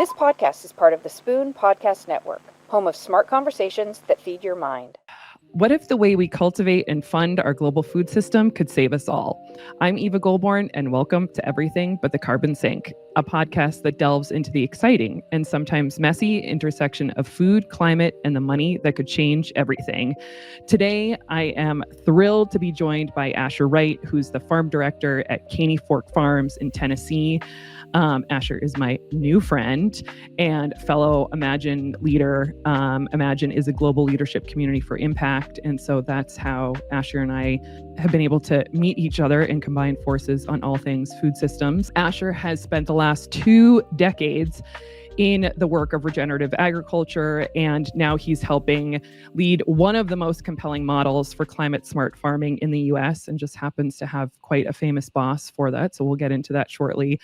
This podcast is part of the Spoon Podcast Network, home of smart conversations that feed your mind. What if the way we cultivate and fund our global food system could save us all? I'm Eva Goldborn, and welcome to Everything But the Carbon Sink, a podcast that delves into the exciting and sometimes messy intersection of food, climate, and the money that could change everything. Today, I am thrilled to be joined by Asher Wright, who's the farm director at Caney Fork Farms in Tennessee. Asher is my new friend and fellow Imagine leader. Imagine is a global leadership community for impact. And so that's how Asher and I have been able to meet each other and combine forces on all things food systems. Asher has spent the last 2 decades in the work of regenerative agriculture, and now he's helping lead one of the most compelling models for climate smart farming in the US, and just happens to have quite a famous boss for that. So we'll get into that shortly.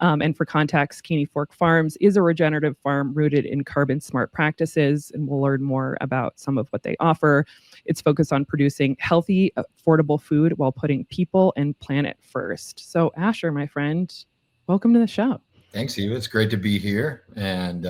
And for context, Caney Fork Farms is a regenerative farm rooted in carbon smart practices, and we'll learn more about some of what they offer. It's focused on producing healthy, affordable food while putting people and planet first. So Asher, my friend, welcome to the show. Thanks, Eva. It's great to be here, and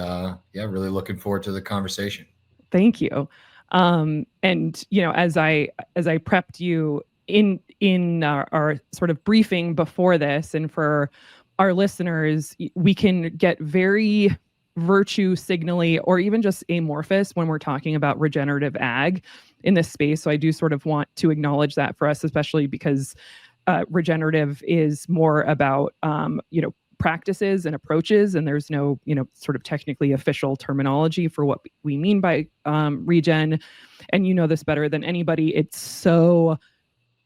really looking forward to the conversation. Thank you. And you know, as I prepped you in our sort of briefing before this, and for our listeners, we can get very virtue signally or even just amorphous when we're talking about regenerative ag in this space. So I do sort of want to acknowledge that for us, especially because regenerative is more about practices and approaches, and there's no sort of technically official terminology for what we mean by regen. And you know this better than anybody. It's so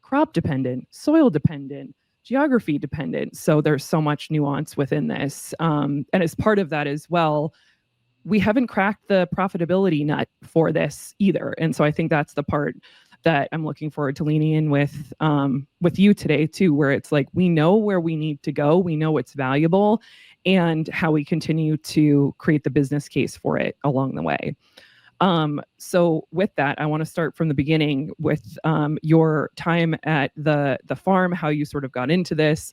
crop dependent, soil dependent, geography dependent. So there's so much nuance within this. And as part of that as well, we haven't cracked the profitability nut for this either. And so I think that's the part that I'm looking forward to leaning in with you today too, where it's like, we know where we need to go. We know it's valuable and how we continue to create the business case for it along the way. So with that, I want to start from the beginning with your time at the farm, how you sort of got into this.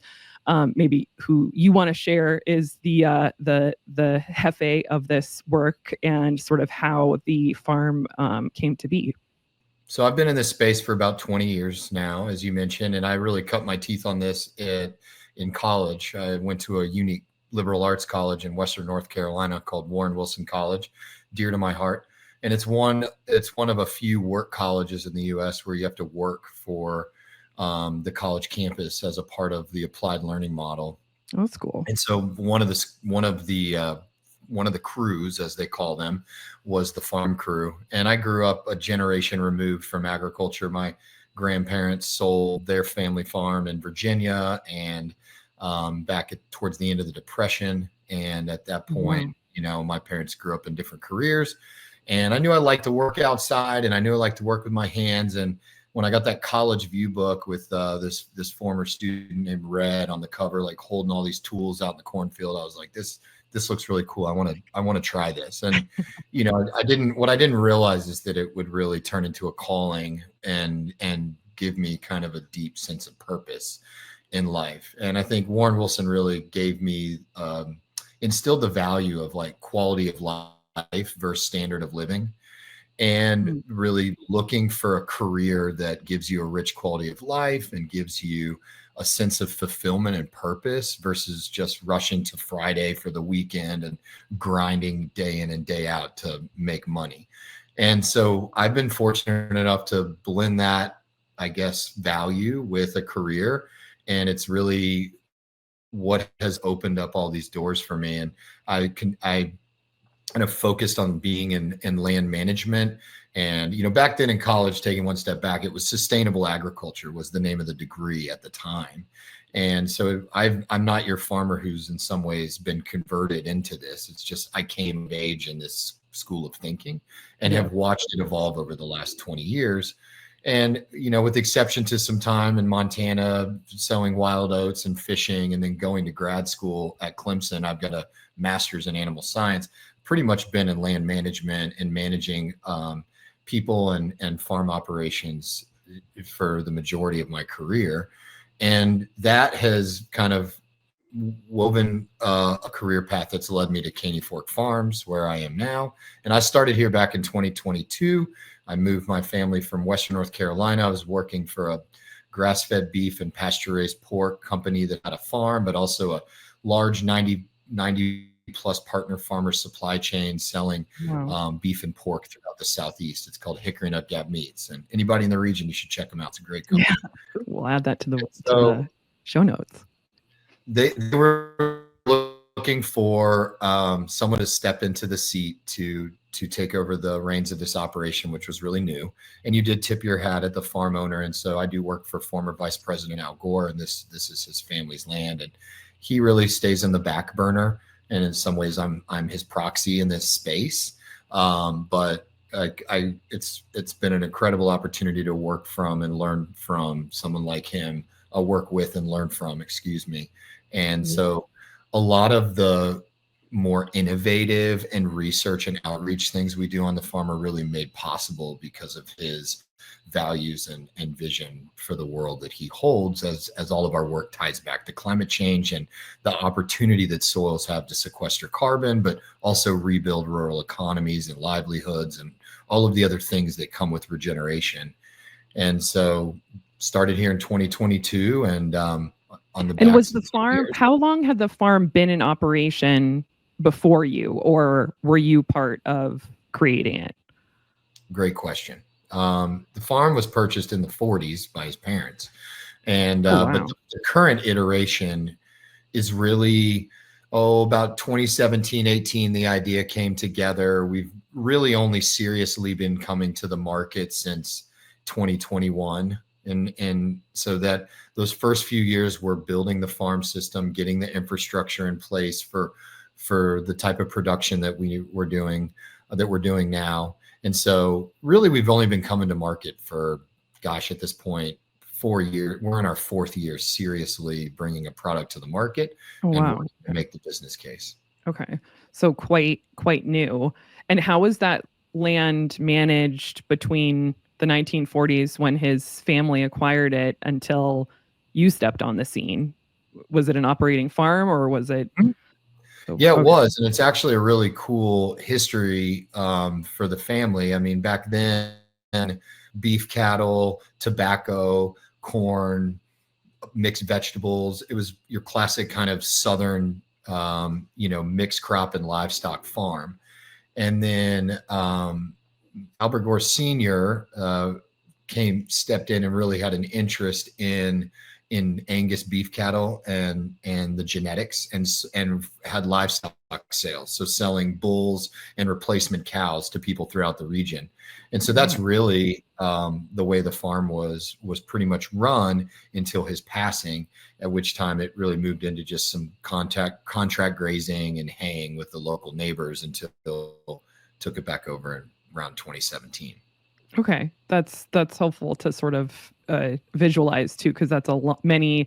Maybe who you want to share is the jefe of this work, and sort of how the farm came to be. So I've been in this space for about 20 years now, as you mentioned, and I really cut my teeth on this in college. I went to a unique liberal arts college in Western North Carolina called Warren Wilson College, dear to my heart. And it's one of a few work colleges in the U.S. where you have to work for the college campus as a part of the applied learning model. Oh, that's cool. And so one of the crews, as they call them, was the farm crew. And I grew up a generation removed from agriculture. My grandparents sold their family farm in Virginia, and towards the end of the Depression. And at that point, my parents grew up in different careers. And I knew I liked to work outside, and I knew I liked to work with my hands. And when I got that college view book with this former student named Red on the cover, like holding all these tools out in the cornfield, I was like, this looks really cool. I want to try this. And what I didn't realize is that it would really turn into a calling and give me kind of a deep sense of purpose in life. And I think Warren Wilson really gave me instilled the value of like quality of life versus standard of living, and really looking for a career that gives you a rich quality of life and gives you a sense of fulfillment and purpose versus just rushing to Friday for the weekend and grinding day in and day out to make money. And so I've been fortunate enough to blend that, I guess, value with a career. And it's really what has opened up all these doors for me. And I kind of focused on being in land management. And, back then in college, taking one step back, it was sustainable agriculture was the name of the degree at the time. And so I'm not your farmer who's in some ways been converted into this. It's just, I came of age in this school of thinking and have watched it evolve over the last 20 years. And, with the exception to some time in Montana sowing wild oats and fishing, and then going to grad school at Clemson, I've got a master's in animal science, pretty much been in land management and managing people and farm operations for the majority of my career. And that has kind of woven a career path that's led me to Caney Fork Farms, where I am now. And I started here back in 2022. I moved my family from Western North Carolina. I was working for a grass-fed beef and pasture-raised pork company that had a farm, but also a large 90 plus partner farmer supply chain selling beef and pork throughout the Southeast. It's called Hickory Nut Gap Meats. And anybody in the region, you should check them out. It's a great company. Yeah, we'll add that to the show notes. They were looking for someone to step into the seat to take over the reins of this operation, which was really new. And you did tip your hat at the farm owner. And so I do work for former Vice President Al Gore, and this is his family's land. And he really stays in the back burner. And in some ways, I'm his proxy in this space. But it's been an incredible opportunity to work from and learn from someone like him. Work with and learn from, excuse me. And so a lot of the more innovative and research and outreach things we do on the farm are really made possible because of his values and vision for the world that he holds, as all of our work ties back to climate change and the opportunity that soils have to sequester carbon, but also rebuild rural economies and livelihoods and all of the other things that come with regeneration. And so started here in 2022 and on the back. And was the farm, how long had the farm been in operation before you, or were you part of creating it? Great question. The farm was purchased in the 40s by his parents. And but the current iteration is really, about 2017, 18, the idea came together. We've really only seriously been coming to the market since 2021. And so that those first few years we're building the farm system, getting the infrastructure in place for the type of production that we're doing now. And so really we've only been coming to market for, at this point, 4 years. We're in our 4th year seriously bringing a product to the market and make the business case. Okay. So quite new. And how was that land managed between the 1940s when his family acquired it until you stepped on the scene? Was it an operating farm or was it? Yeah, it was. And it's actually a really cool history for the family. I mean, back then, beef cattle, tobacco, corn, mixed vegetables. It was your classic kind of Southern, mixed crop and livestock farm. And then Albert Gore Sr. Stepped in and really had an interest in Angus beef cattle and the genetics and had livestock sales. So selling bulls and replacement cows to people throughout the region. And so that's really the way the farm was pretty much run until his passing, at which time it really moved into just some contract grazing and haying with the local neighbors until took it back over in around 2017. Okay, that's helpful to sort of visualize too, because that's many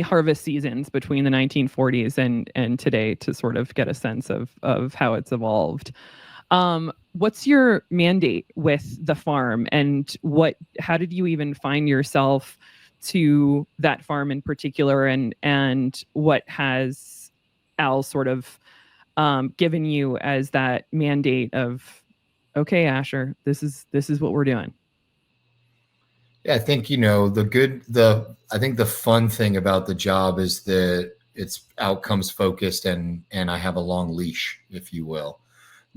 harvest seasons between the 1940s and today to sort of get a sense of how it's evolved. What's your mandate with the farm, and how did you even find yourself to that farm in particular, and what has Al sort of given you as that mandate of, okay, Asher, this is what we're doing? Yeah, I think, I think the fun thing about the job is that it's outcomes focused and I have a long leash, if you will.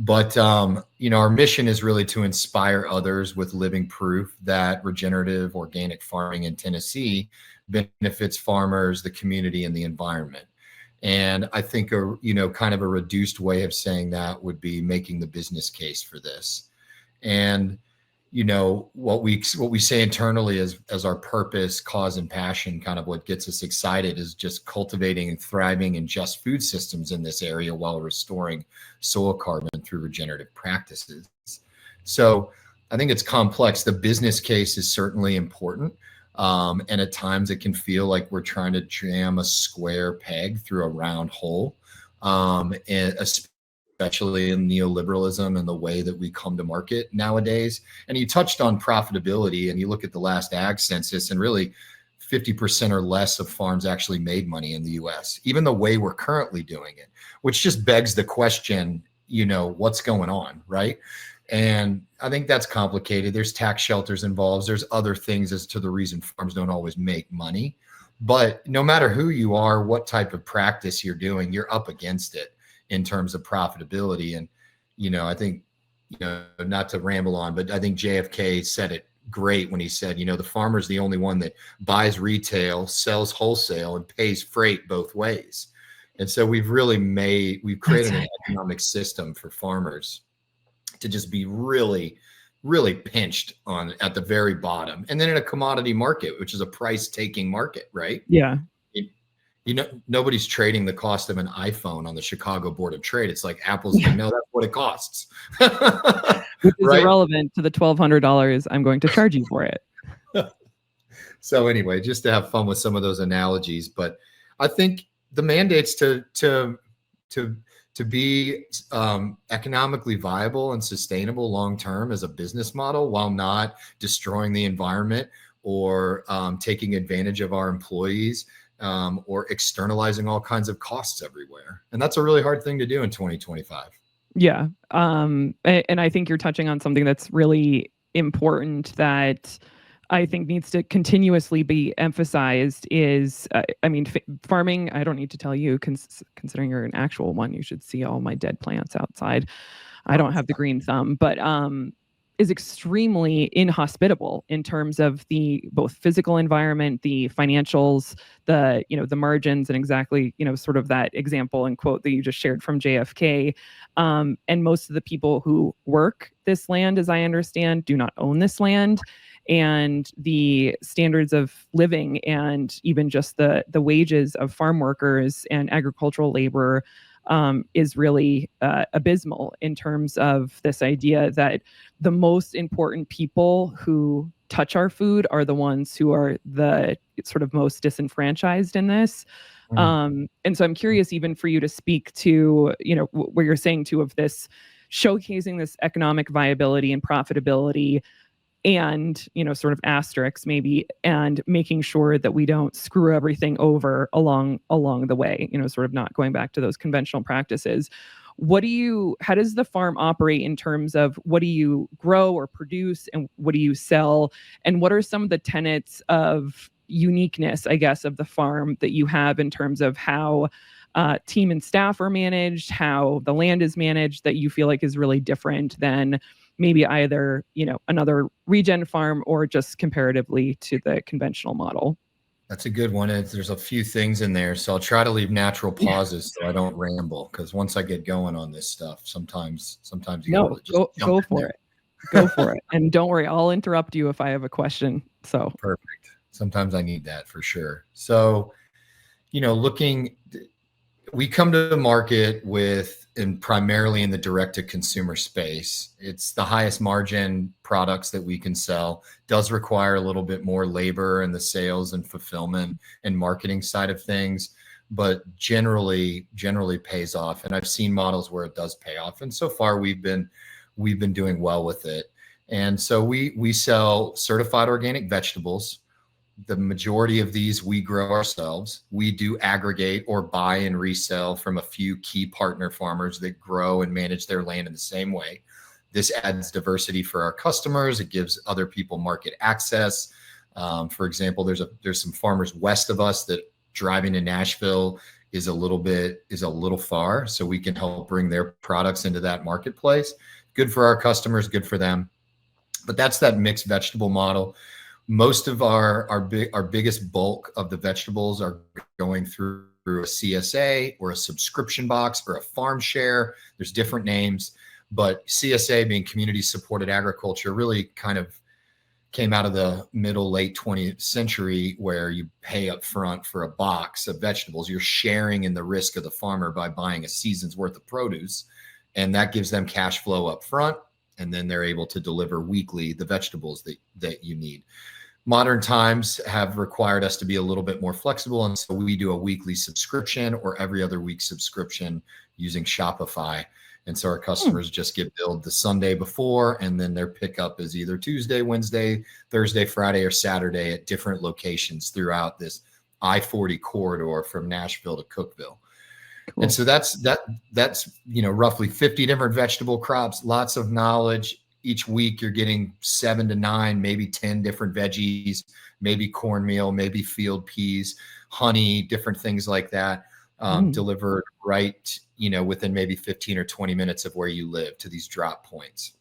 But, our mission is really to inspire others with living proof that regenerative organic farming in Tennessee benefits farmers, the community, and the environment. And I think, kind of a reduced way of saying that would be making the business case for this. And, what we say internally as our purpose, cause, and passion, kind of what gets us excited is just cultivating and thriving in just food systems in this area while restoring soil carbon through regenerative practices. So I think it's complex. The business case is certainly important. And at times it can feel like we're trying to jam a square peg through a round hole, and especially in neoliberalism and the way that we come to market nowadays. And you touched on profitability, and you look at the last ag census, and really 50% or less of farms actually made money in the US, even the way we're currently doing it, which just begs the question, what's going on, right? And I think that's complicated. There's tax shelters involved. There's other things as to the reason farms don't always make money. But no matter who you are, what type of practice you're doing, you're up against it in terms of profitability. And, I think, not to ramble on, but I think JFK said it great when he said, the farmer's the only one that buys retail, sells wholesale, and pays freight both ways. And so we've created an economic system for farmers to just be really, really pinched at the very bottom. And then in a commodity market, which is a price taking market, right? Yeah. Nobody's trading the cost of an iPhone on the Chicago Board of Trade. It's like Apple's like, no, that's what it costs. Which is irrelevant to the $1,200 I'm going to charge you for it. So anyway, just to have fun with some of those analogies, but I think the mandates to be economically viable and sustainable long-term as a business model while not destroying the environment or taking advantage of our employees or externalizing all kinds of costs everywhere. And that's a really hard thing to do in 2025. Yeah. And I think you're touching on something that's really important that I think needs to continuously be emphasized is, farming, I don't need to tell you, considering you're an actual one, you should see all my dead plants outside. I don't have the green thumb, but is extremely inhospitable in terms of the both physical environment, the financials, the margins, and exactly, sort of that example and quote that you just shared from JFK. And most of the people who work this land, as I understand, do not own this land. And the standards of living and even just the wages of farm workers and agricultural labor is really abysmal in terms of this idea that the most important people who touch our food are the ones who are the sort of most disenfranchised in this. And so I'm curious even for you to speak to, where you're saying too of this, showcasing this economic viability and profitability and, sort of asterisks maybe, and making sure that we don't screw everything over along the way, sort of not going back to those conventional practices. How does the farm operate in terms of what do you grow or produce and what do you sell? And what are some of the tenets of uniqueness, I guess, of the farm that you have in terms of how team and staff are managed, how the land is managed, that you feel like is really different than maybe either, another regen farm or just comparatively to the conventional model? That's a good one. There's a few things in there, so I'll try to leave natural pauses so I don't ramble. Because once I get going on this stuff, sometimes you go for it. Go for it. And don't worry, I'll interrupt you if I have a question. So perfect. Sometimes I need that for sure. So, we come to the market and primarily in the direct-to-consumer space. It's the highest margin products that we can sell. Does require a little bit more labor in the sales and fulfillment and marketing side of things, but generally pays off. And I've seen models where it does pay off. And so far we've been doing well with it. And so we sell certified organic vegetables. The majority of these we grow ourselves. We do aggregate or buy and resell from a few key partner farmers that grow and manage their land in the same way. This adds diversity for our customers. It gives other people market access. For example, there's some farmers west of us that driving to Nashville is a little far, so we can help bring their products into that marketplace. Good for our customers, good for them. But that's that mixed vegetable model. Most of our biggest bulk of the vegetables are going through a CSA or a subscription box or a farm share. There's different names, but CSA, being community supported agriculture, really kind of came out of the late 20th century, where you pay up front for a box of vegetables. You're sharing in the risk of the farmer by buying a season's worth of produce, and that gives them cash flow up front, and then they're able to deliver weekly the vegetables that you need. Modern times have required us to be a little bit more flexible, and so we do a weekly subscription or every other week subscription using Shopify. And so our customers just get billed the Sunday before, and then their pickup is either Tuesday, Wednesday, Thursday, Friday, or Saturday at different locations throughout this I-40 corridor from Nashville to Cookeville. Cool. And so that's roughly 50 different vegetable crops, lots of knowledge. Each week you're getting 7 to 9, maybe 10 different veggies, maybe cornmeal, maybe field peas, honey, different things like that, delivered right, within maybe 15 or 20 minutes of where you live to these drop points.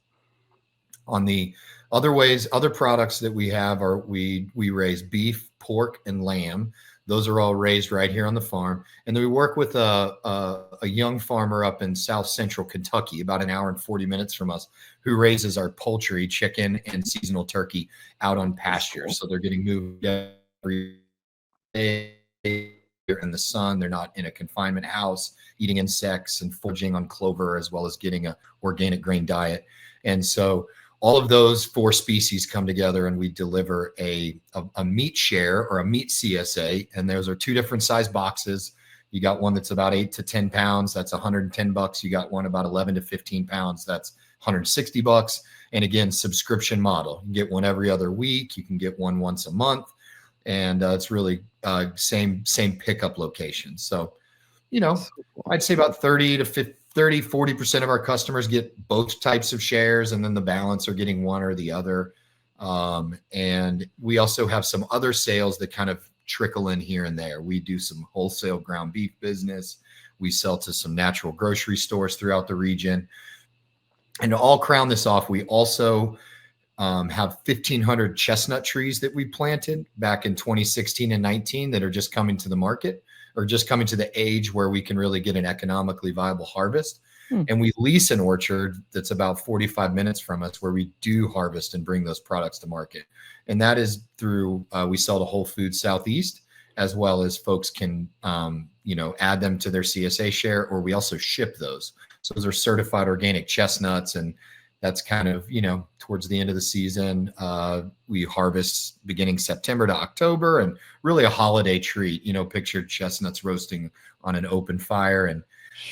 On the other products that we have are we raise beef, pork, and lamb. Those are all raised right here on the farm. And then we work with a young farmer up in South Central Kentucky, about an hour and 40 minutes from us, who raises our poultry, chicken, and seasonal turkey out on pasture. So they're getting moved every day in the sun. They're not in a confinement house eating insects and foraging on clover, as well as getting a organic grain diet. And so all of those 4 species come together, and we deliver a meat share or a meat CSA. And those are 2 different size boxes. You got one that's about 8 to 10 pounds. That's $110. You got one about 11 to 15 pounds. That's $160. And again, subscription model. You get one every other week. You can get one once a month. And it's really same pickup location. So, I'd say about 40% of our customers get both types of shares, and then the balance are getting one or the other. And we also have some other sales that kind of trickle in here and there. We do some wholesale ground beef business. We sell to some natural grocery stores throughout the region. And to all crown this off, we also have 1,500 chestnut trees that we planted back in 2016 and 19 that are just coming to the market, or just coming to the age where we can really get an economically viable harvest. And we lease an orchard that's about 45 minutes from us, where we do harvest and bring those products to market. And that is through, we sell to Whole Foods Southeast, as well as folks can, add them to their CSA share, or we also ship those. So those are certified organic chestnuts, and that's kind of, towards the end of the season. We harvest beginning September to October, and really a holiday treat, picture chestnuts roasting on an open fire. And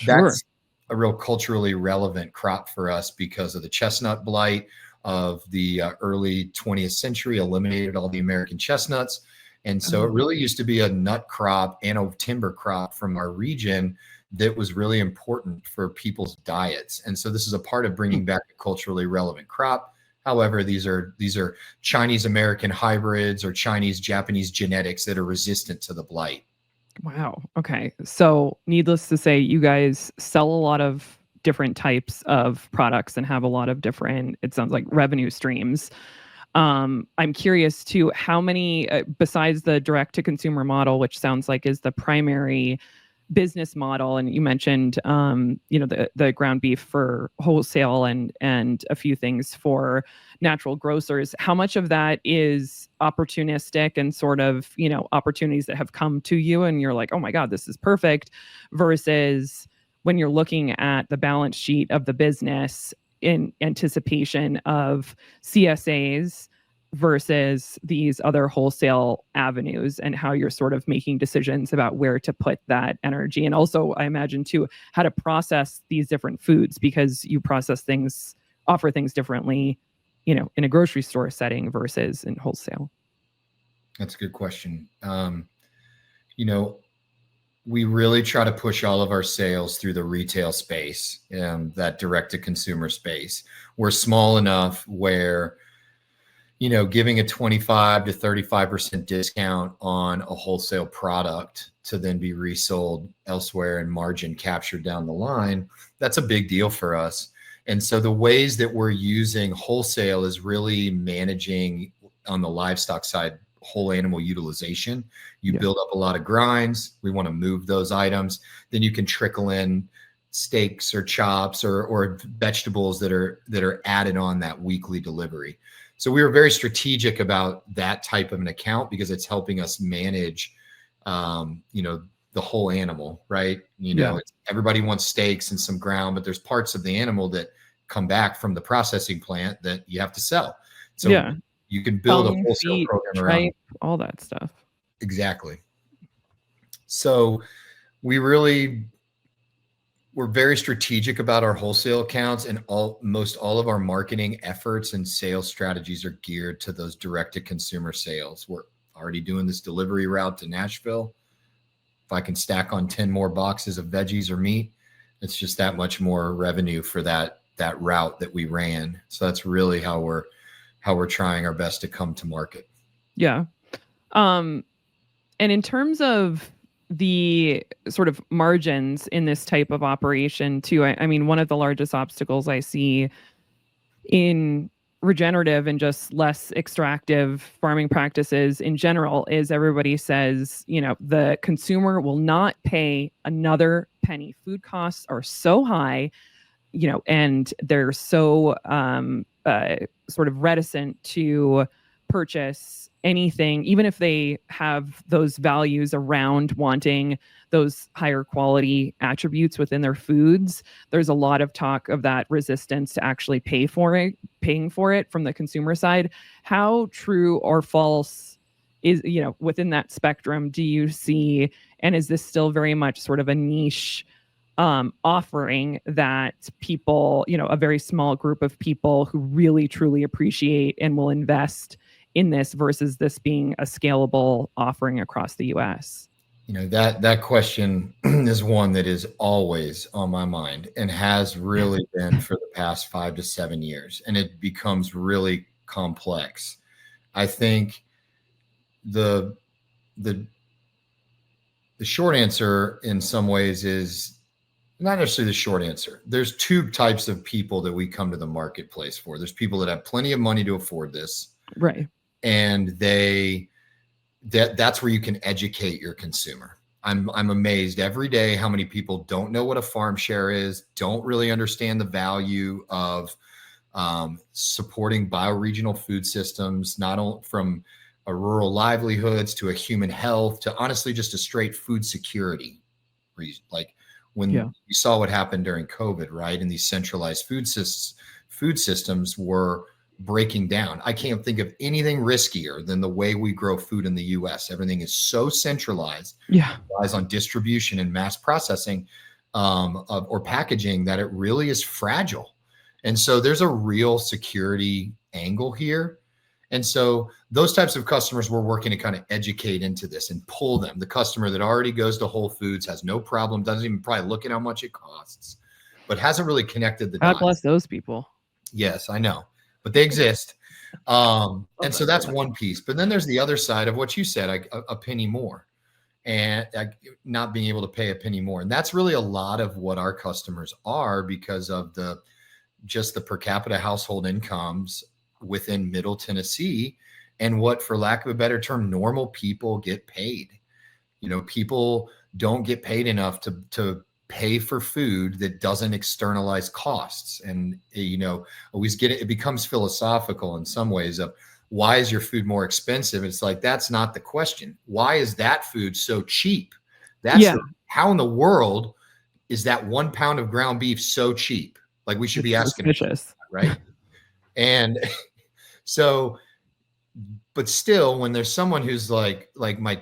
that's a real culturally relevant crop for us because of the chestnut blight of the early 20th century eliminated all the American chestnuts. And so it really used to be a nut crop and a timber crop from our region that was really important for people's diets. And so this is a part of bringing back a culturally relevant crop. However, these are Chinese American hybrids or Chinese Japanese genetics that are resistant to the blight. Wow. Okay. So needless to say, you guys sell a lot of different types of products and have a lot of different, it sounds like, revenue streams. I'm curious too, how many, besides the direct to consumer model, which sounds like is the primary business model, and you mentioned the ground beef for wholesale and a few things for natural grocers, how much of that is opportunistic and sort of opportunities that have come to you and you're like, oh my god, this is perfect, versus when you're looking at the balance sheet of the business in anticipation of CSAs versus these other wholesale avenues, and how you're sort of making decisions about where to put that energy. And also, I imagine too, how to process these different foods, because you offer things differently, in a grocery store setting versus in wholesale. That's a good question. We really try to push all of our sales through the retail space, that direct to consumer space. We're small enough where giving a 25 to 35% discount on a wholesale product to then be resold elsewhere and margin captured down the line, that's a big deal for us. And so the ways that we're using wholesale is really managing on the livestock side, whole animal utilization. You build up a lot of grinds. We want to move those items. Then you can trickle in steaks or chops or vegetables that are added on that weekly delivery. So we were very strategic about that type of an account because it's helping us manage, the whole animal, right? Everybody wants steaks and some ground, but there's parts of the animal that come back from the processing plant that you have to sell. So you can build a wholesale program around all that stuff. Exactly. So we really, we're very strategic about our wholesale accounts, and most all of our marketing efforts and sales strategies are geared to those direct to consumer sales. We're already doing this delivery route to Nashville. If I can stack on 10 more boxes of veggies or meat, it's just that much more revenue for that route that we ran. So that's really how we're trying our best to come to market. Yeah. And in terms of the sort of margins in this type of operation too, I mean, one of the largest obstacles I see in regenerative and just less extractive farming practices in general is everybody says, the consumer will not pay another penny. Food costs are so high, and they're so sort of reticent to purchase anything, even if they have those values around wanting those higher quality attributes within their foods. There's a lot of talk of that resistance to actually paying for it from the consumer side. How true or false is, within that spectrum do you see, and is this still very much sort of a niche offering that people, a very small group of people who really truly appreciate and will invest in this versus this being a scalable offering across the US? That question is one that is always on my mind and has really been for the past 5 to 7 years, and it becomes really complex. I think the short answer in some ways is not necessarily the short answer. There's two types of people that we come to the marketplace for. There's people that have plenty of money to afford this. Right. And that's where you can educate your consumer. I'm amazed every day how many people don't know what a farm share is, don't really understand the value of supporting bioregional food systems, not only from a rural livelihoods to a human health to honestly just a straight food security reason. Like when you saw what happened during COVID, right? And these centralized food systems were breaking down. I can't think of anything riskier than the way we grow food in the US. Everything is so centralized, relies on distribution and mass processing or packaging that it really is fragile. And so there's a real security angle here. And so those types of customers we're working to kind of educate into this and pull them. The customer that already goes to Whole Foods has no problem, doesn't even probably look at how much it costs, but hasn't really connected the dots. God bless those people. Yes, I know, but they exist. And so that's one piece. But then there's the other side of what you said, a penny more, and not being able to pay a penny more. And that's really a lot of what our customers are because of just the per capita household incomes within Middle Tennessee and what, for lack of a better term, normal people get paid. People don't get paid enough to pay for food that doesn't externalize costs. And, it becomes philosophical in some ways of why is your food more expensive? It's like, that's not the question. Why is that food so cheap? How in the world is that 1 pound of ground beef so cheap? Like we should be asking, right? And so, but still, when there's someone who's like my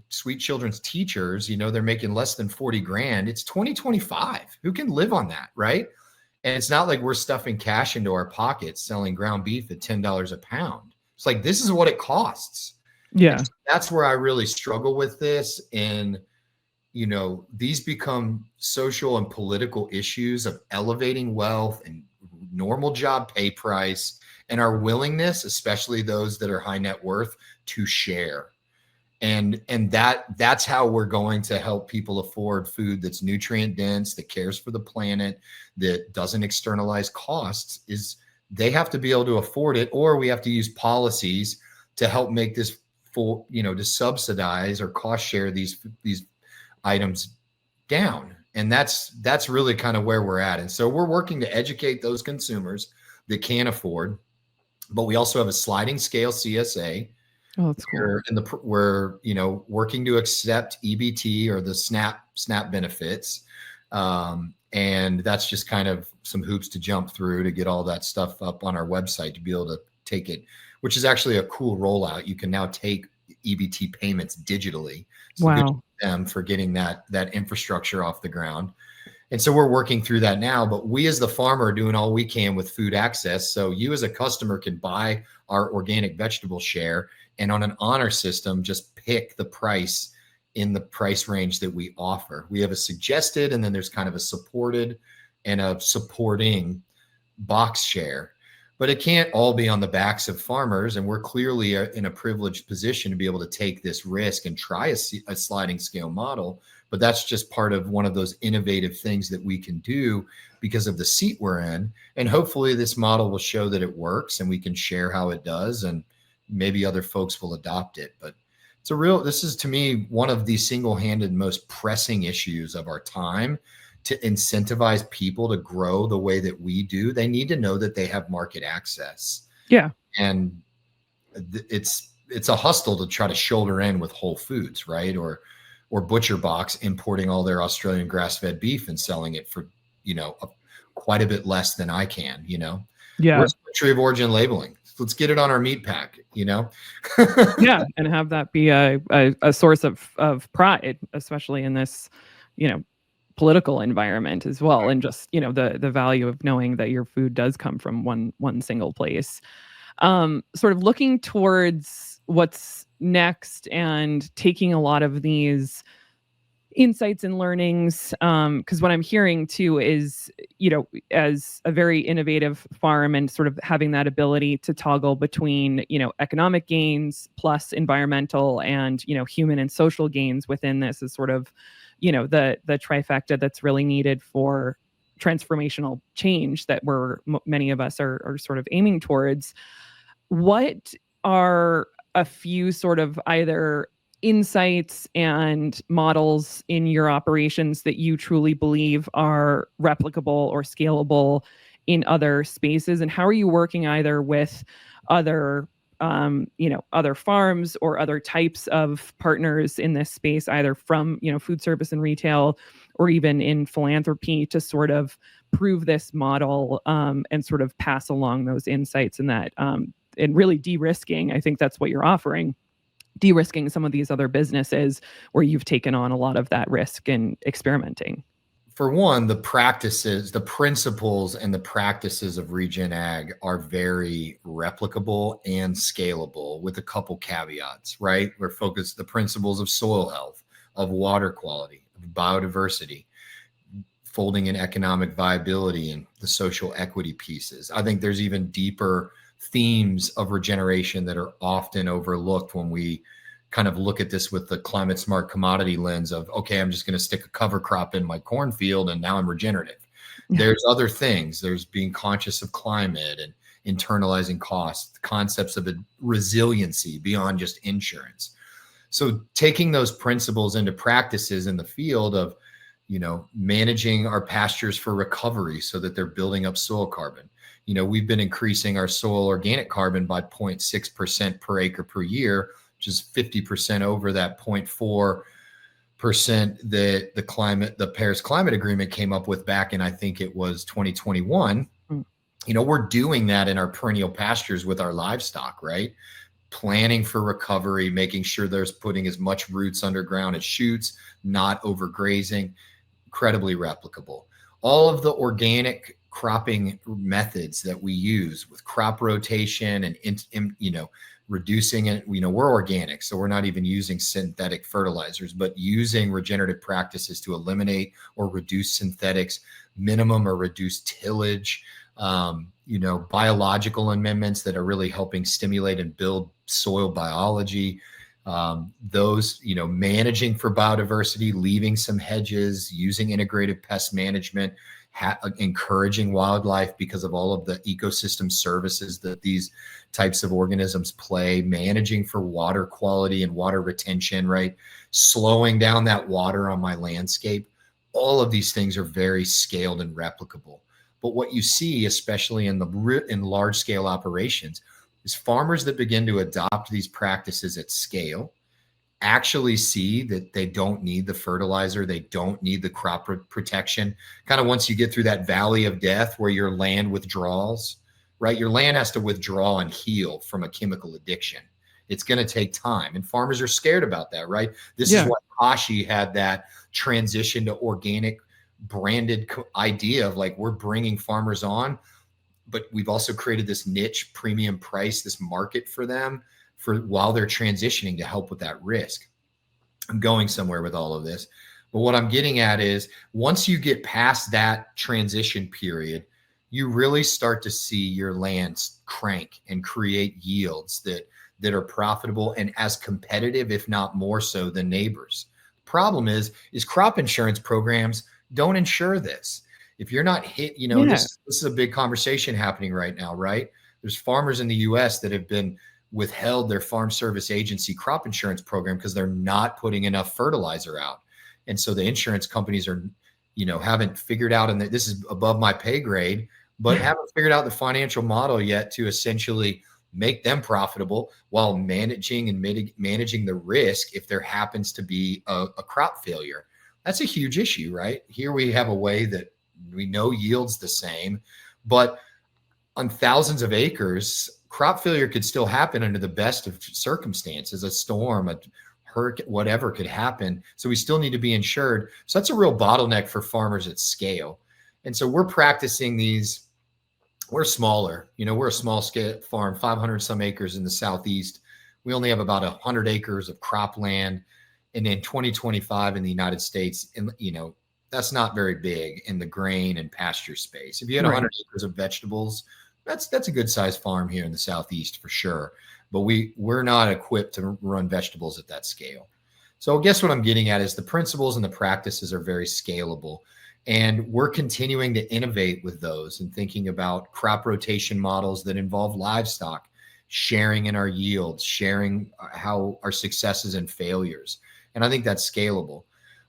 sweet children's teachers, they're making less than 40 grand. It's 2025. Who can live on that, right? And it's not like we're stuffing cash into our pockets selling ground beef at $10 a pound. It's like, this is what it costs. Yeah. So that's where I really struggle with this. And, these become social and political issues of elevating wealth and normal job pay price and our willingness, especially those that are high net worth, to share. And that's how we're going to help people afford food that's nutrient dense, that cares for the planet, that doesn't externalize costs. Is they have to be able to afford it, or we have to use policies to help make this full, to subsidize or cost share these items down. And that's really kind of where we're at. And so we're working to educate those consumers that can't afford, but we also have a sliding scale CSA. Oh, that's cool. We're working to accept EBT or the SNAP benefits. And that's just kind of some hoops to jump through to get all that stuff up on our website to be able to take it, which is actually a cool rollout. You can now take EBT payments digitally. So wow. Them for getting that infrastructure off the ground. And so we're working through that now, but we as the farmer are doing all we can with food access. So you as a customer can buy our organic vegetable share, and on an honor system, just pick the price in the price range that we offer. We have a suggested, and then there's kind of a supported and a supporting box share, but it can't all be on the backs of farmers. And we're clearly in a privileged position to be able to take this risk and try a sliding scale model. But that's just part of one of those innovative things that we can do because of the seat we're in. And hopefully this model will show that it works and we can share how it does, and maybe other folks will adopt it. But this is to me, one of the single-handed most pressing issues of our time, to incentivize people to grow the way that we do. They need to know that they have market access. Yeah. And it's a hustle to try to shoulder in with Whole Foods, right? Or Butcher Box importing all their Australian grass-fed beef and selling it for, quite a bit less than I can, Yeah. Where's country of origin labeling? Let's get it on our meat pack, Yeah. And have that be a source of pride, especially in this, political environment as well. And just, the value of knowing that your food does come from one single place. Sort of looking towards what's next and taking a lot of these insights and learnings, because what I'm hearing too is, as a very innovative farm and sort of having that ability to toggle between, economic gains plus environmental and, human and social gains within this is sort of, the trifecta that's really needed for transformational change that many of us are sort of aiming towards. What are a few sort of either insights and models in your operations that you truly believe are replicable or scalable in other spaces? And how are you working either with other, other farms or other types of partners in this space, either from, food service and retail, or even in philanthropy, to sort of prove this model and sort of pass along those insights and that, and really de-risking? I think that's what you're offering. De-risking some of these other businesses where you've taken on a lot of that risk and experimenting. For one, the principles and the practices of regen ag are very replicable and scalable, with a couple caveats, right? We're focused the principles of soil health, of water quality, of biodiversity, folding in economic viability and the social equity pieces. I think there's even deeper themes of regeneration that are often overlooked when we kind of look at this with the climate smart commodity lens of, okay, I'm just going to stick a cover crop in my cornfield and now I'm regenerative. There's other things. There's being conscious of climate and internalizing costs, concepts of resiliency beyond just insurance. So taking those principles into practices in the field of, managing our pastures for recovery so that they're building up soil carbon. We've been increasing our soil organic carbon by 0.6% per acre per year, which is 50% over that 0.4% that the Paris Climate Agreement came up with back in, I think it was 2021. We're doing that in our perennial pastures with our livestock, right? Planning for recovery, making sure there's putting as much roots underground as shoots, not overgrazing, incredibly replicable. All of the organic cropping methods that we use with crop rotation and, reducing it, we're organic, so we're not even using synthetic fertilizers, but using regenerative practices to eliminate or reduce synthetics, minimum or reduce tillage, biological amendments that are really helping stimulate and build soil biology. Managing for biodiversity, leaving some hedges, using integrated pest management, encouraging wildlife because of all of the ecosystem services that these types of organisms play, managing for water quality and water retention, right? Slowing down that water on my landscape. All of these things are very scaled and replicable. But what you see, especially in large scale operations, is farmers that begin to adopt these practices at scale actually see that they don't need the fertilizer, they don't need the crop protection. Kind of once you get through that valley of death where your land withdraws, right? Your land has to withdraw and heal from a chemical addiction. It's going to take time, and farmers are scared about that, right? This is why Kashi had that transition to organic branded idea of like, we're bringing farmers on, but we've also created this niche premium price, this market for them for while they're transitioning to help with that risk. I'm going somewhere with all of this, but what I'm getting at is once you get past that transition period, you really start to see your lands crank and create yields that are profitable and as competitive, if not more so, than neighbors. Problem is crop insurance programs don't insure this. If you're not hit, this is a big conversation happening right now, right? There's farmers in the US that have been withheld their Farm Service Agency crop insurance program because they're not putting enough fertilizer out. And so the insurance companies are, haven't figured out, and this is above my pay grade, but haven't figured out the financial model yet to essentially make them profitable while managing the risk if there happens to be a crop failure. That's a huge issue, right? Here we have a way that we know yields the same, but on thousands of acres, crop failure could still happen under the best of circumstances. A storm, a hurricane, whatever could happen. So we still need to be insured. So that's a real bottleneck for farmers at scale. And so we're practicing these. We're smaller, we're a small scale farm, 500 some acres in the Southeast. We only have about 100 acres of cropland. And in 2025 in the United States, and that's not very big in the grain and pasture space. If you had 100 acres of vegetables, that's a good sized farm here in the Southeast for sure. But we're not equipped to run vegetables at that scale. So I guess what I'm getting at is the principles and the practices are very scalable. And we're continuing to innovate with those and thinking about crop rotation models that involve livestock, sharing in our yields, sharing how our successes and failures. And I think that's scalable.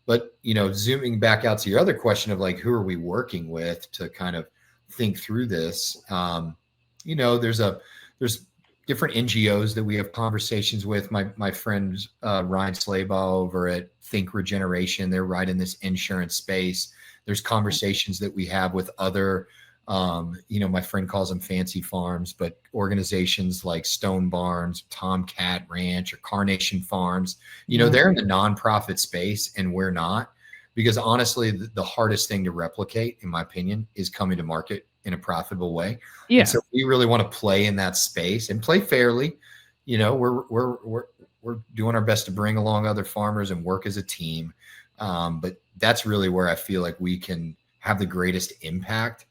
But, zooming back out to your other question of like, who are we working with to kind of think through this? There's different NGOs that we have conversations with. My friend Ryan Slaybaugh over at Think Regeneration, they're right in this insurance space. There's conversations that we have with other, my friend calls them fancy farms, but organizations like Stone Barns, Tomcat Ranch, or Carnation Farms, they're in the nonprofit space and we're not, because honestly, the hardest thing to replicate, in my opinion, is coming to market in a profitable way. Yeah. And so we really want to play in that space and play fairly. We're doing our best to bring along other farmers and work as a team. But that's really where I feel like we can have the greatest impact,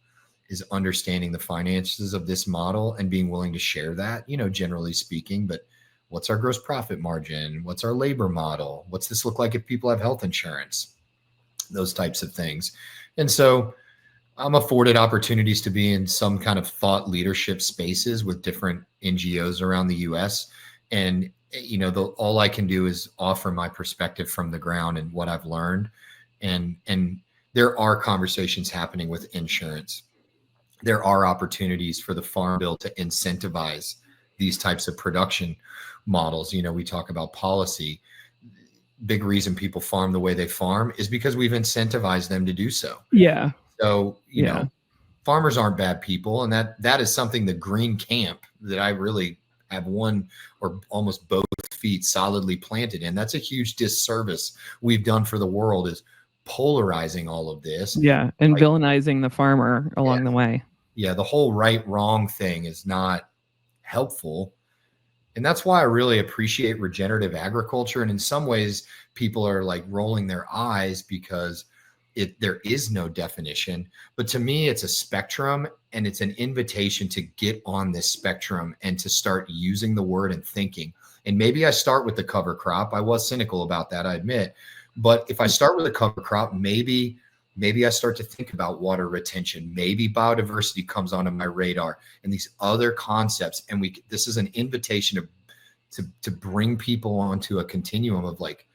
is understanding the finances of this model and being willing to share that, generally speaking. But what's our gross profit margin? What's our labor model? What's this look like if people have health insurance? Those types of things. And so I'm afforded opportunities to be in some kind of thought leadership spaces with different NGOs around the US. And all I can do is offer my perspective from the ground and what I've learned. And there are conversations happening with insurance. There are opportunities for the Farm Bill to incentivize these types of production models. We talk about policy. Big reason people farm the way they farm is because we've incentivized them to do so. Yeah. So, farmers aren't bad people. And that is something the green camp that I really have one or almost both feet solidly planted in. That's a huge disservice we've done for the world, is polarizing all of this. Yeah. And villainizing the farmer along the way. Yeah. The whole right, wrong thing is not helpful. And that's why I really appreciate regenerative agriculture. And in some ways, people are like rolling their eyes because there is no definition. But to me, it's a spectrum, and it's an invitation to get on this spectrum and to start using the word and thinking. And maybe I start with the cover crop. I was cynical about that, I admit. But if I start with a cover crop, maybe I start to think about water retention. Maybe biodiversity comes onto my radar and these other concepts. And this is an invitation to bring people onto a continuum of like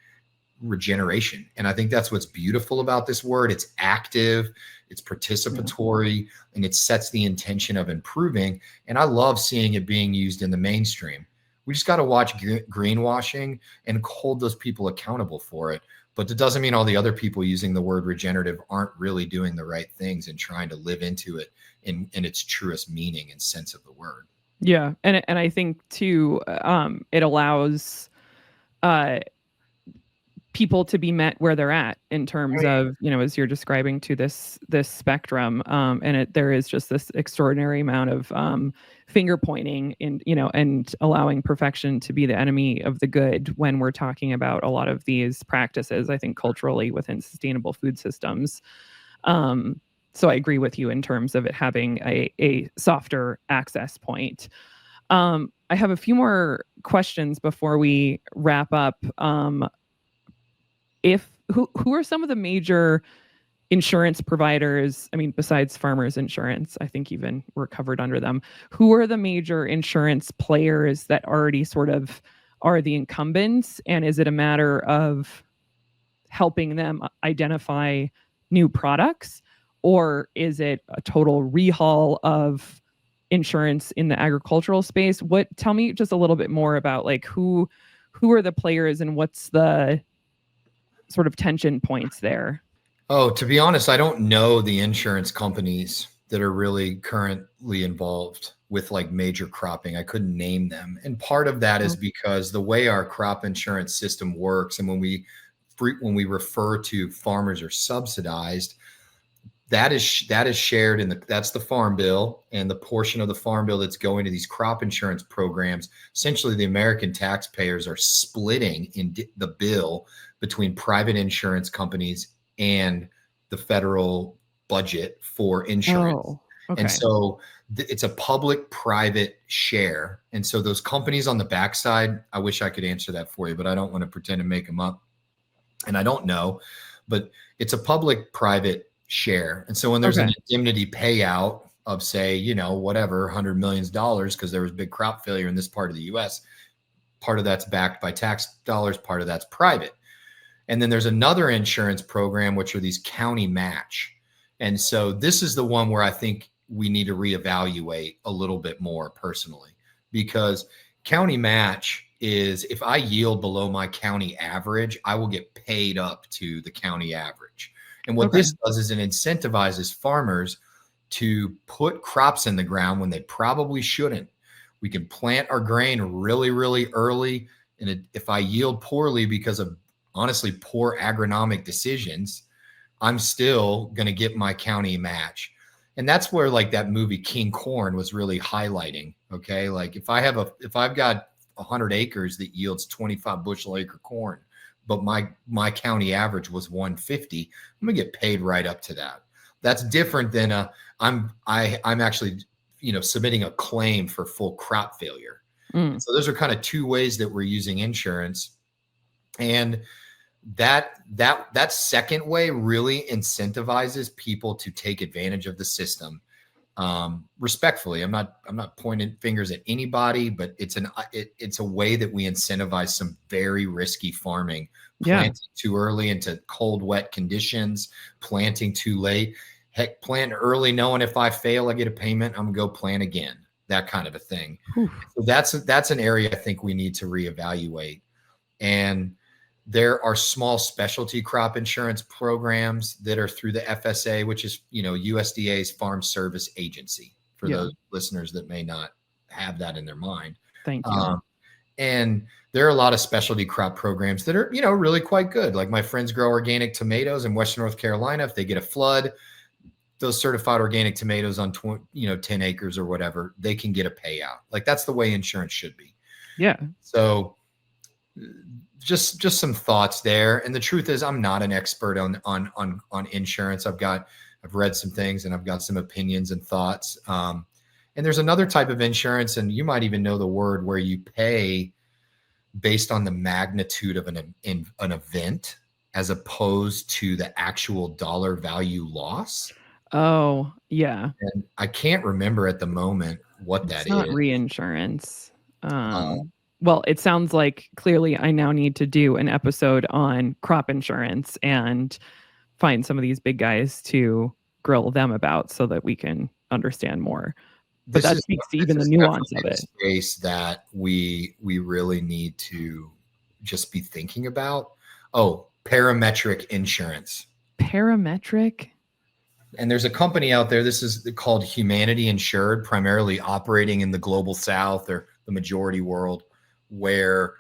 regeneration. And I think that's what's beautiful about this word. It's active, it's participatory, and it sets the intention of improving. And I love seeing it being used in the mainstream. We just got to watch greenwashing and hold those people accountable for it. But it doesn't mean all the other people using the word regenerative aren't really doing the right things and trying to live into it in its truest meaning and sense of the word. Yeah. And I think too, it allows people to be met where they're at in terms of, as you're describing to this spectrum. And there is just this extraordinary amount of finger pointing and allowing perfection to be the enemy of the good when we're talking about a lot of these practices, I think, culturally within sustainable food systems. So I agree with you in terms of it having a softer access point. I have a few more questions before we wrap up. Who are some of the major insurance providers? I mean, besides Farmers Insurance, I think even we're covered under them. Who are the major insurance players that already sort of are the incumbents? And is it a matter of helping them identify new products? Or is it a total rehaul of insurance in the agricultural space? Tell me just a little bit more about like who are the players and what's the sort of tension points there? Oh, to be honest, I don't know the insurance companies that are really currently involved with like major cropping. I couldn't name them. And part of that is because the way our crop insurance system works, and when we refer to farmers are subsidized, that is shared that's the farm bill, and the portion of the farm bill that's going to these crop insurance programs. Essentially, the American taxpayers are splitting in the bill between private insurance companies and the federal budget for insurance. Oh, okay. And so it's a public-private share. And so those companies on the backside, I wish I could answer that for you, but I don't want to pretend to make them up. And I don't know, but it's a public-private share. And so when there's an indemnity payout of, say, whatever, $100 million because there was big crop failure in this part of the U.S., part of that's backed by tax dollars, part of that's private. And then there's another insurance program, which are these county match. And so this is the one where I think we need to reevaluate a little bit more personally, because county match is, if I yield below my county average, I will get paid up to the county average. And what this does is it incentivizes farmers to put crops in the ground when they probably shouldn't. We can plant our grain really, really early. And if I yield poorly because of honestly poor agronomic decisions, I'm still going to get my county match. And that's where like that movie King Corn was really highlighting. Okay. Like if I've got 100 acres that yields 25 bushel acre corn, but my county average was 150, I'm gonna get paid right up to that. That's different than I'm actually, submitting a claim for full crop failure. So those are kind of two ways that we're using insurance. And that second way really incentivizes people to take advantage of the system. Respectfully, I'm not pointing fingers at anybody, but it's a way that we incentivize some very risky farming, planting too early into cold, wet conditions, planting too late. Heck, plant early, knowing if I fail, I get a payment, I'm gonna go plant again. That kind of a thing. So that's an area I think we need to reevaluate. And there are small specialty crop insurance programs that are through the FSA, which is, USDA's Farm Service Agency, for those listeners that may not have that in their mind. Thank you. And there are a lot of specialty crop programs that are, really quite good. Like my friends grow organic tomatoes in Western North Carolina. If they get a flood, those certified organic tomatoes on 10 acres or whatever, they can get a payout. Like that's the way insurance should be. Yeah. So just some thoughts there. And the truth is, I'm not an expert on insurance. I've read some things and I've got some opinions and thoughts. And there's another type of insurance, and you might even know the word, where you pay based on the magnitude of an event as opposed to the actual dollar value loss. Oh, yeah. And I can't remember at the moment what that is. It's not reinsurance. Well, it sounds like clearly I now need to do an episode on crop insurance and find some of these big guys to grill them about so that we can understand more. But that speaks to even the nuance of it. Space that we really need to just be thinking about. Oh, parametric insurance. Parametric? And there's a company out there, this is called Humanity Insured, primarily operating in the global South or the majority world, where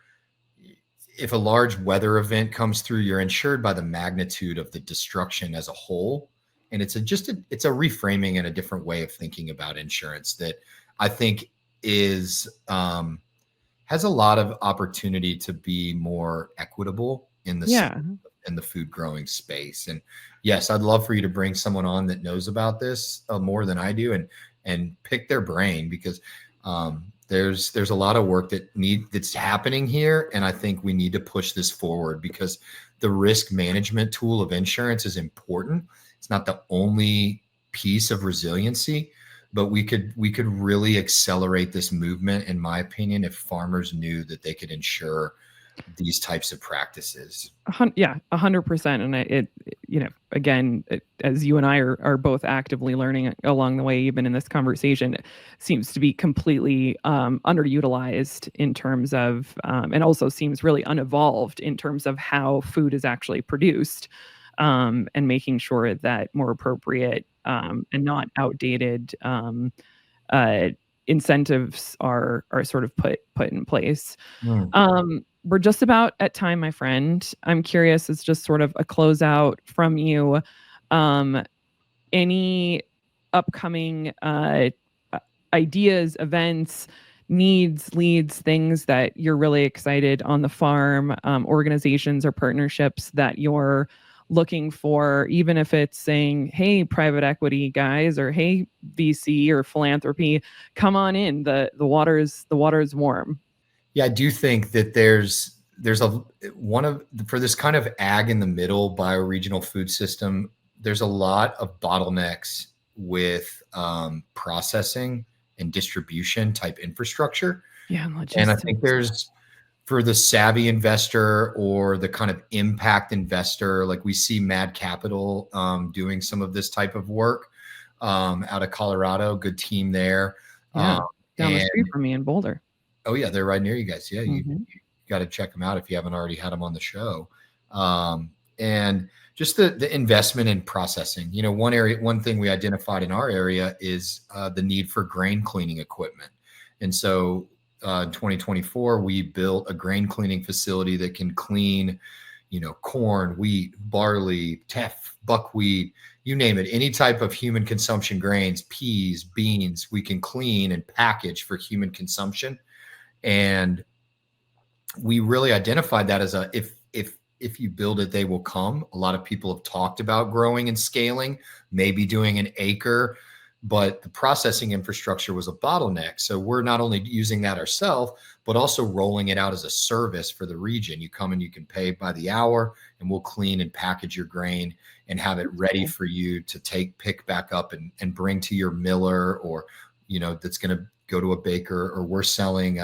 if a large weather event comes through, you're insured by the magnitude of the destruction as a whole. And it's it's a reframing and a different way of thinking about insurance that I think is has a lot of opportunity to be more equitable in the food growing space. And yes, I'd love for you to bring someone on that knows about this more than I do, and pick their brain, because there's a lot of work that's happening here. And I think we need to push this forward, because the risk management tool of insurance is important. It's not the only piece of resiliency, but we could really accelerate this movement, in my opinion, if farmers knew that they could insure these types of practices. Yeah, 100%. And again, as you and I are both actively learning along the way, even in this conversation, it seems to be completely underutilized in terms of, and also seems really unevolved in terms of how food is actually produced, and making sure that more appropriate and not outdated incentives are sort of put in place. We're just about at time, my friend. I'm curious, it's just sort of a closeout from you. Any upcoming ideas, events, needs, leads, things that you're really excited on the farm, organizations or partnerships that you're looking for, even if it's saying, hey, private equity guys, or hey, VC or philanthropy, come on in. The water is warm. Yeah, I do think that there's for this kind of ag in the middle bioregional food system, there's a lot of bottlenecks with processing and distribution type infrastructure. Yeah, and I think there's, for the savvy investor or the kind of impact investor, like we see Mad Capital doing some of this type of work out of Colorado. Good team there. Yeah, down the street from me in Boulder. Oh yeah, they're right near you guys. Yeah, you got to check them out if you haven't already had them on the show. And just the investment in processing. One thing we identified in our area is the need for grain cleaning equipment. And so in 2024, we built a grain cleaning facility that can clean, corn, wheat, barley, teff, buckwheat, you name it, any type of human consumption grains, peas, beans, we can clean and package for human consumption. And we really identified that as if you build it, they will come. A lot of people have talked about growing and scaling, maybe doing an acre, but the processing infrastructure was a bottleneck. So we're not only using that ourselves, but also rolling it out as a service for the region. You come and you can pay by the hour, and we'll clean and package your grain and have it ready for you to pick back up and bring to your miller, or, that's going to go to a baker. Or we're selling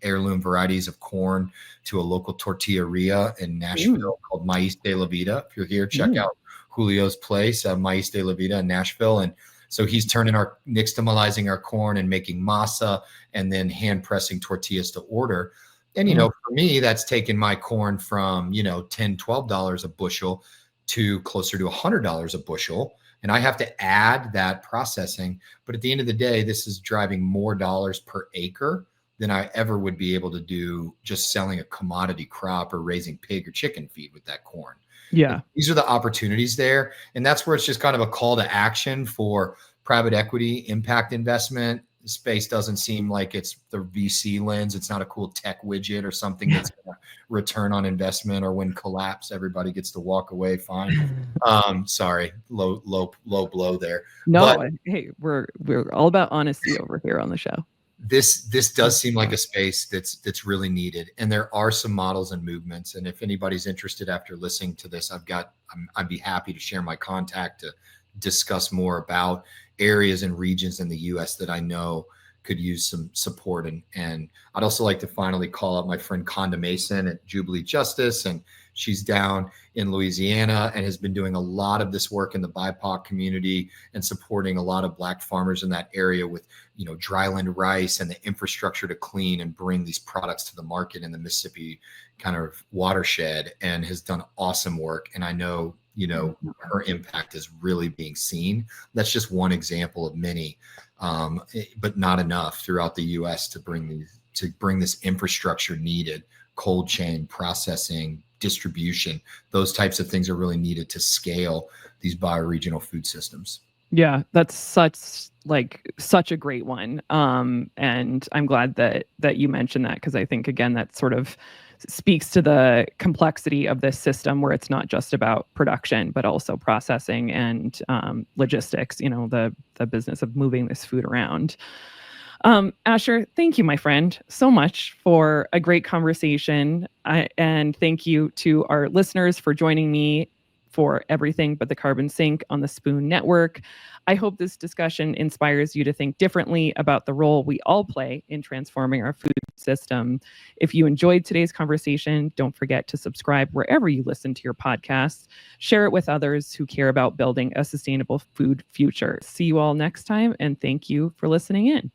heirloom varieties of corn to a local tortilleria in Nashville called Maíz de la Vida. If you're here, check out Julio's place, Maíz de la Vida in Nashville. And so he's nixtamalizing our corn and making masa, and then hand pressing tortillas to order. And, for me, that's taken my corn from, $10, $12 a bushel to closer to $100 a bushel. And I have to add that processing. But at the end of the day, this is driving more dollars per acre than I ever would be able to do just selling a commodity crop or raising pig or chicken feed with that corn. Yeah. These are the opportunities there. And that's where it's just kind of a call to action for private equity impact investment. The space doesn't seem like it's the VC lens. It's not a cool tech widget or something that's going to return on investment, or when collapse, everybody gets to walk away fine. Sorry, low blow there. No, but hey, we're all about honesty over here on the show. This does seem like a space that's really needed, and there are some models and movements. And if anybody's interested after listening to this, I'd be happy to share my contact to discuss more about areas and regions in the U.S. that I know could use some support. And I'd also like to finally call out my friend Conda Mason at Jubilee Justice, and she's down in Louisiana and has been doing a lot of this work in the BIPOC community and supporting a lot of Black farmers in that area with, dryland rice and the infrastructure to clean and bring these products to the market in the Mississippi kind of watershed, and has done awesome work. And I know, her impact is really being seen. That's just one example of many, but not enough throughout the U.S. to bring this infrastructure needed cold chain, processing, distribution. Those types of things are really needed to scale these bioregional food systems. Yeah, that's such a great one. And I'm glad that you mentioned that, because I think, again, that sort of speaks to the complexity of this system, where it's not just about production, but also processing and logistics, the business of moving this food around. Asher, thank you, my friend, so much for a great conversation. And thank you to our listeners for joining me for Everything But the Carbon Sink on the Spoon Network. I hope this discussion inspires you to think differently about the role we all play in transforming our food system. If you enjoyed today's conversation, don't forget to subscribe wherever you listen to your podcasts. Share it with others who care about building a sustainable food future. See you all next time, and thank you for listening in.